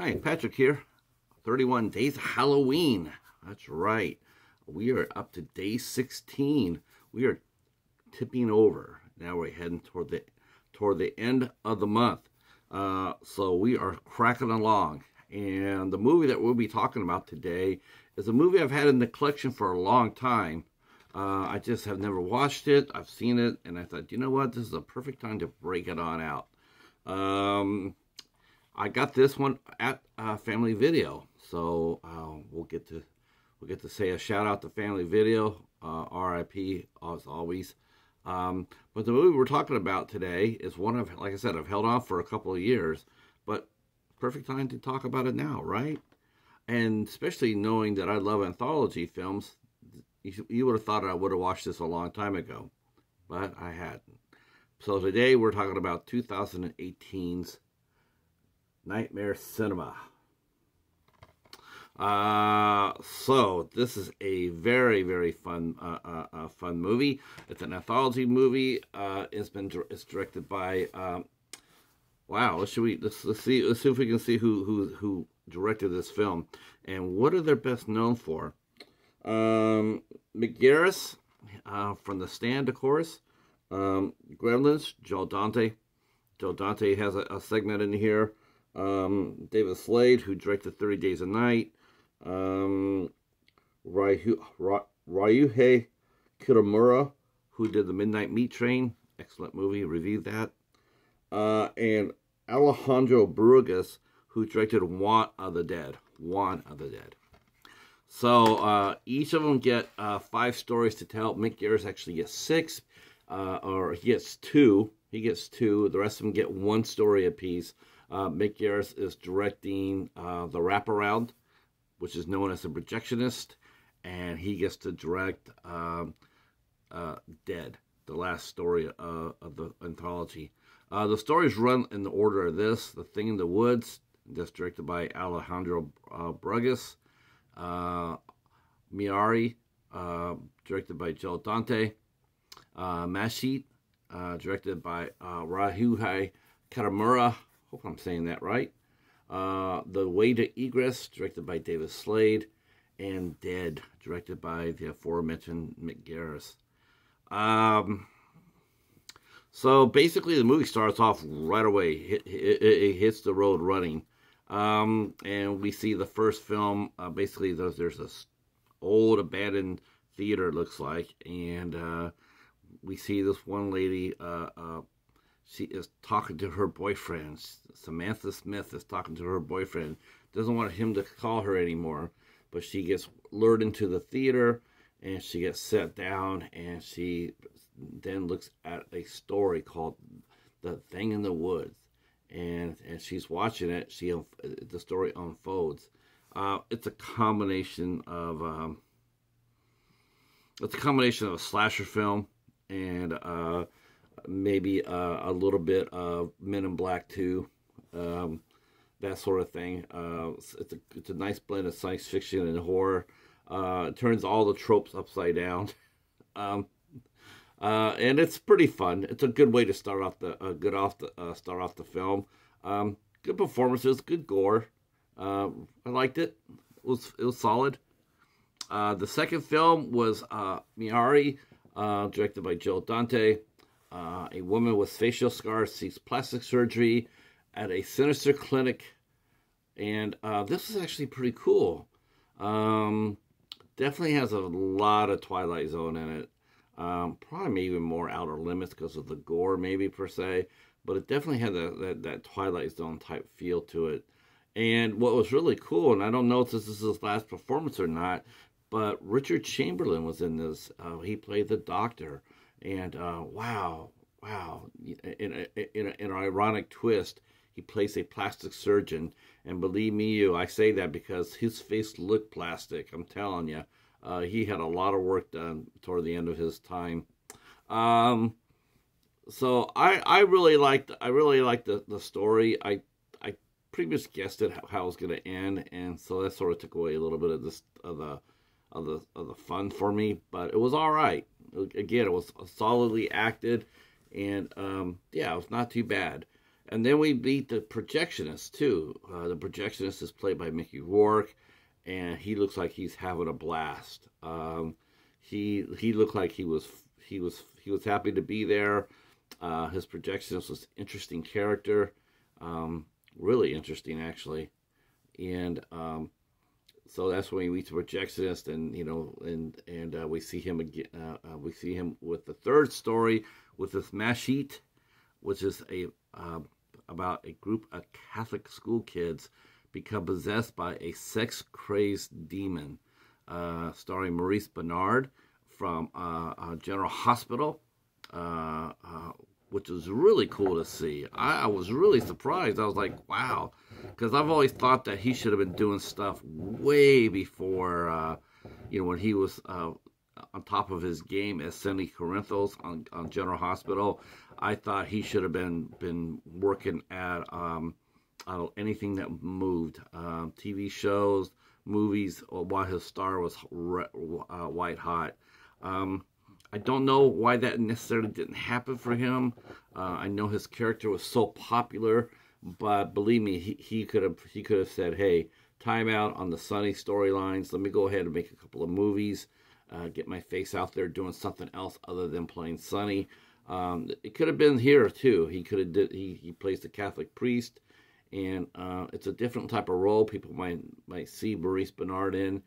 Hi, Patrick here. 31 days of Halloween. That's right. We are up to day 16. We are tipping over. Now we're heading toward the end of the month. So we are cracking along. And the movie that we'll be talking about today is a movie I've had in the collection for a long time. I just have never watched it. I've seen it, and I thought, you know what? This is a perfect time to break it on out. I got this one at Family Video, so we'll get to say a shout out to Family Video, RIP as always. But the movie we're talking about today is one of, like I said, I've held off for a couple of years, but perfect time to talk about it now, right? And especially knowing that I love anthology films, you would have thought I would have watched this a long time ago, but I hadn't. So today we're talking about 2018's Nightmare Cinema. So this is a very, very fun, fun movie. It's an anthology movie. It's directed by. Wow, let's see if we can see who directed this film and what are they best known for. McGarris from The Stand, of course. Gremlins, Joe Dante. Joe Dante has a segment in here. David Slade, who directed 30 Days a Night. Ryuhei Kitamura, who did The Midnight Meat Train. Excellent movie, reviewed that. And Alejandro Brugues, who directed Want of the Dead. So each of them get 5 stories to tell. Mick Garris actually gets 6, or he gets 2. He gets 2. The rest of them get 1 story apiece. Mick Garris is directing the wraparound, which is known as the Projectionist, and he gets to direct Dead, the last story of the anthology. The stories run in the order of this: The Thing in the Woods, that's directed by Alejandro Brugues. Miari, directed by Joe Dante. Mashit, directed by Ryuhei Kitamura. Hope I'm saying that right. The Way to Egress, directed by David Slade. And Dead, directed by the aforementioned Mick Garris. So basically the movie starts off right away. It hits the road running. And we see the first film, basically there's this old abandoned theater, it looks like. And we see this one lady, she is talking to her boyfriend. Samantha Smith is talking to her boyfriend. Doesn't want him to call her anymore. But she gets lured into the theater, and she gets set down, and she then looks at a story called The Thing in the Woods. And she's watching it. The story unfolds. It's a combination of a slasher film and maybe a little bit of Men in Black 2, that sort of thing. It's a nice blend of science fiction and horror. It turns all the tropes upside down, and it's pretty fun. It's a good way to start off the film. Good performances, good gore. I liked it. It was solid. The second film was Miari, directed by Joe Dante. A woman with facial scars seeks plastic surgery at a sinister clinic, and this is actually pretty cool. Definitely has a lot of Twilight Zone in it. Probably maybe more Outer Limits because of the gore, maybe per se, but it definitely had that Twilight Zone type feel to it. And what was really cool, and I don't know if this is his last performance or not, but Richard Chamberlain was in this. He played the Doctor. And wow, in an ironic twist, he plays a plastic surgeon. And believe me, I say that because his face looked plastic. I'm telling you, he had a lot of work done toward the end of his time. So I really liked the story. I pretty much guessed it how it was going to end, and so that sort of took away a little bit of the fun for me. But it was all right. Again, it was solidly acted, and yeah, it was not too bad. And then we beat the Projectionist too. The Projectionist is played by Mickey Rourke, and he looks like he's having a blast. He looked like he was happy to be there. His Projectionist was an interesting character, really interesting actually, and so that's when we meet the Projectionist, and we see him again. We see him with the third story with this Mashit, which is about a group of Catholic school kids become possessed by a sex-crazed demon, starring Maurice Bernard from General Hospital, which was really cool to see. I was really surprised. I was like, wow, because I've always thought that he should have been doing stuff way before, when he was on top of his game as Cindy Corinthos on General Hospital. I thought he should have been working at anything that moved, TV shows, movies, while his star was white hot. I don't know why that necessarily didn't happen for him. I know his character was so popular, but believe me, he could have said, "Hey, time out on the Sonny storylines. Let me go ahead and make a couple of movies, get my face out there doing something else other than playing Sonny." It could have been here too. He plays the Catholic priest, and it's a different type of role. People might see Maurice Bernard in.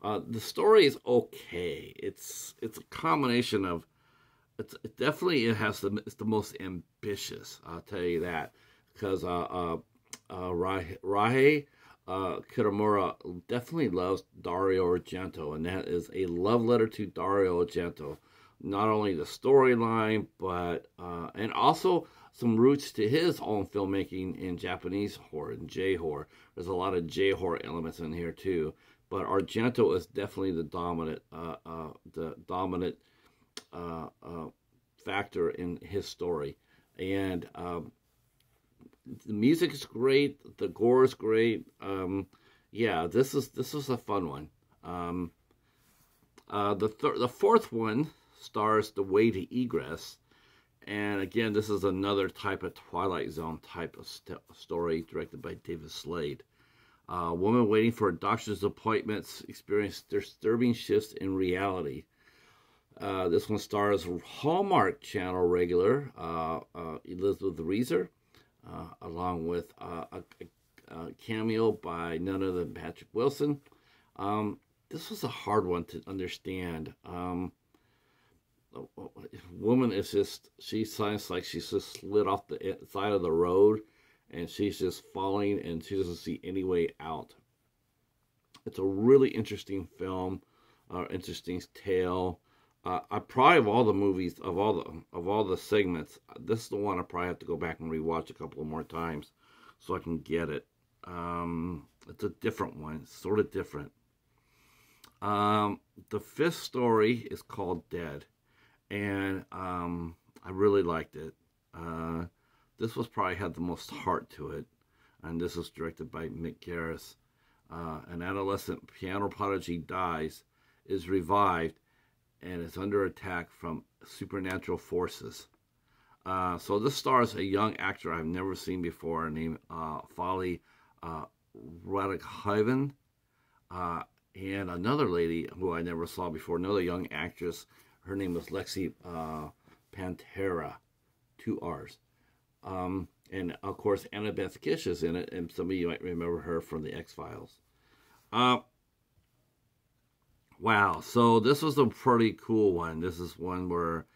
The story is okay. It's a combination of it's the most ambitious. I'll tell you that, because Rahe Kitamura definitely loves Dario Argento, and that is a love letter to Dario Argento. Not only the storyline, but and also some roots to his own filmmaking in Japanese horror and J-horror. There's a lot of J-horror elements in here too. But Argento is definitely the dominant factor in his story, and the music is great, the gore is great. This is a fun one. The fourth one stars The Way to Egress, and again, this is another type of Twilight Zone type of story, directed by David Slade. Women waiting for doctor's appointments experience disturbing shifts in reality. This one stars Hallmark Channel regular Elizabeth Reeser, along with a cameo by none other than Patrick Wilson. This was a hard one to understand. Woman she sounds like she's just slid off the side of the road, and she's just falling, and she doesn't see any way out. It's a really interesting film, interesting tale. I probably, of all the movies, of all the segments, this is the one I probably have to go back and rewatch a couple of more times so I can get it. It's a different one, it's sort of different. The fifth story is called Dead, and I really liked it. This was probably had the most heart to it, and this was directed by Mick Garris. An adolescent piano prodigy dies, is revived, and is under attack from supernatural forces. So this stars a young actor I've never seen before named Folly Radekhaven, and another lady who I never saw before, another young actress. Her name was Lexi Pantera, 2 R's. And of course, Annabeth Kish is in it, and some of you might remember her from the X-Files. Wow, so this was a pretty cool one. This is one where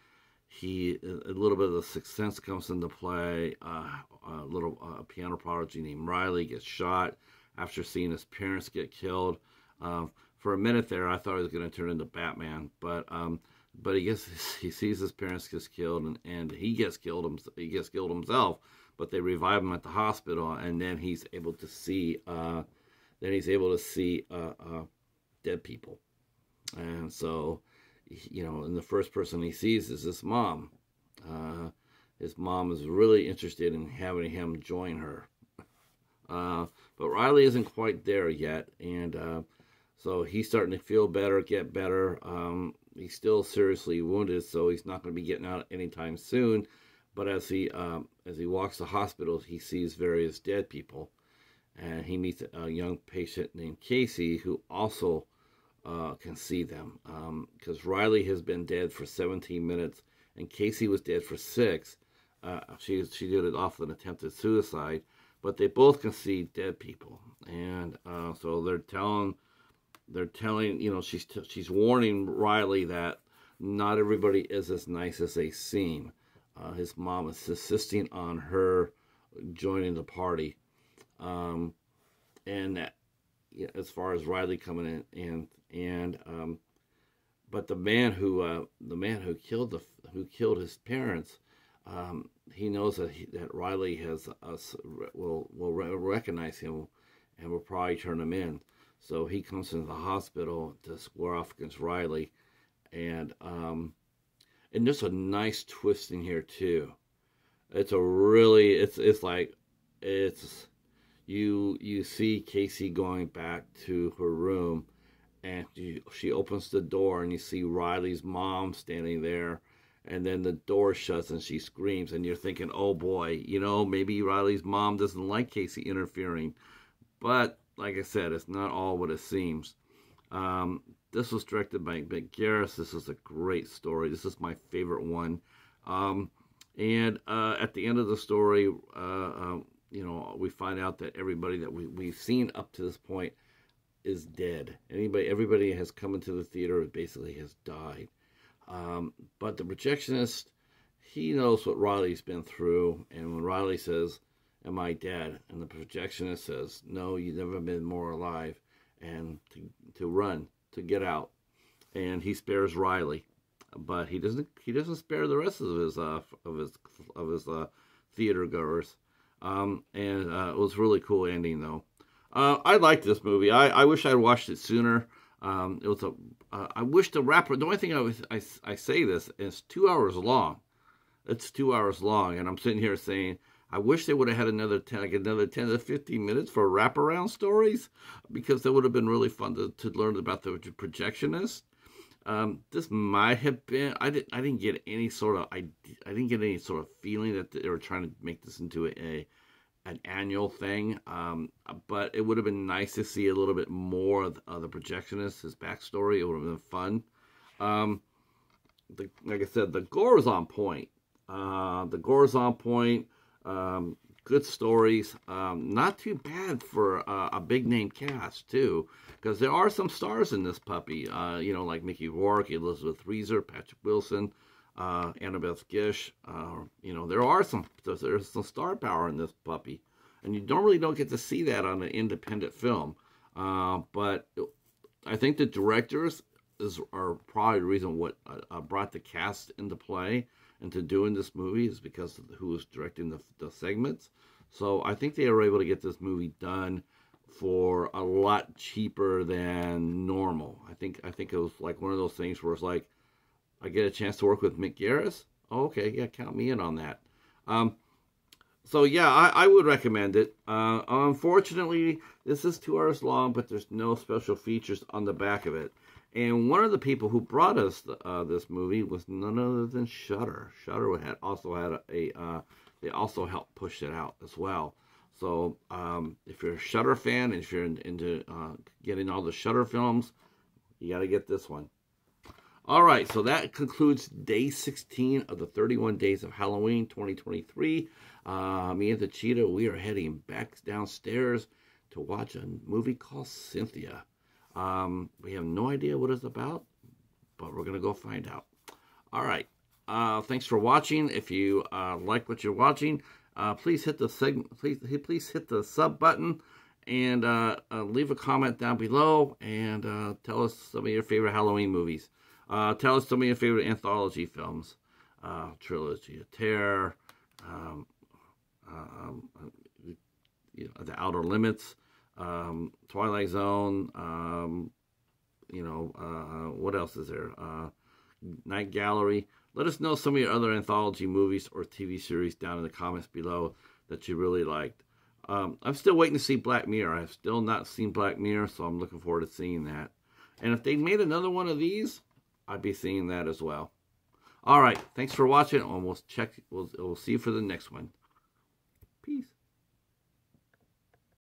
a little bit of the Sixth Sense comes into play. A piano prodigy named Riley gets shot after seeing his parents get killed. For a minute there, I thought he was going to turn into Batman, but he sees his parents get killed, and he gets killed. He gets killed himself, but they revive him at the hospital, and then he's able to see. Dead people, and so, and the first person he sees is his mom. His mom is really interested in having him join her, but Riley isn't quite there yet, and so he's starting to feel better, get better. He's still seriously wounded, so he's not going to be getting out anytime soon. But as he walks to hospitals, he sees various dead people, and he meets a young patient named Casey who also can see them, because Riley has been dead for 17 minutes and Casey was dead for 6. She did it off an attempted suicide, but they both can see dead people, and so they're telling she's warning Riley that not everybody is as nice as they seem. His mom is insisting on her joining the party, and that, as far as Riley coming in, but the man who killed his parents, he knows that Riley will recognize him and will probably turn him in. So he comes into the hospital to square off against Riley, and there's a nice twist in here too. You see Casey going back to her room, and she opens the door, and you see Riley's mom standing there, and then the door shuts and she screams, and you're thinking, oh boy, maybe Riley's mom doesn't like Casey interfering. But like I said, it's not all what it seems. This was directed by Mick Garris. This is a great story. This is my favorite one. And at the end of the story, we find out that everybody that we've seen up to this point is dead. Everybody has come into the theater basically has died. But the projectionist, he knows what Riley's been through, and when Riley says, "Am I dead?" and the projectionist says, "No, you've never been more alive," and to run, to get out, and he spares Riley, but he doesn't spare the rest of his theater goers. It was a really cool ending though. I liked this movie. I wish I'd watched it sooner. I wish the wrapper. The only thing I say this is 2 hours long. It's 2 hours long, and I'm sitting here saying, I wish they would have had another 10 to 15 minutes for wraparound stories, because that would have been really fun to learn about the projectionist. This might have been. I didn't get any sort of feeling that they were trying to make this into an annual thing. But it would have been nice to see a little bit more of the projectionist, his backstory. It would have been fun. Like I said, the gore is on point. Good stories. Not too bad for a big name cast too, because there are some stars in this puppy. Like Mickey Rourke, Elizabeth Reeser, Patrick Wilson, Annabeth Gish. There's some star power in this puppy, and you don't get to see that on an independent film. But I think the directors are probably the reason what brought the cast into play into doing this movie, is because of who was directing the segments. So I think they were able to get this movie done for a lot cheaper than normal. I think it was like one of those things where it's like, I get a chance to work with Mick Garris. Oh, okay, yeah, count me in on that. So yeah, I would recommend it. Unfortunately, this is 2 hours long, but there's no special features on the back of it. And one of the people who brought us this movie was none other than Shudder. Shudder they also helped push it out as well. So if you're a Shudder fan, and if you're into getting all the Shudder films, you got to get this one. All right, so that concludes day 16 of the 31 Days of Halloween 2023. Me and the Cheetah, we are heading back downstairs to watch a movie called Cynthia. We have no idea what it's about, but we're going to go find out. All right. Thanks for watching. If you like what you're watching, please hit the sub button, and leave a comment down below, and tell us some of your favorite Halloween movies. Tell us some of your favorite anthology films. Trilogy of Terror, The Outer Limits, Twilight Zone, what else is there? Night Gallery. Let us know some of your other anthology movies or TV series down in the comments below that you really liked. I'm still waiting to see Black Mirror. I've still not seen Black Mirror, so I'm looking forward to seeing that. And if they made another one of these, I'd be seeing that as well. All right. Thanks for watching. And we'll see you for the next one. Peace.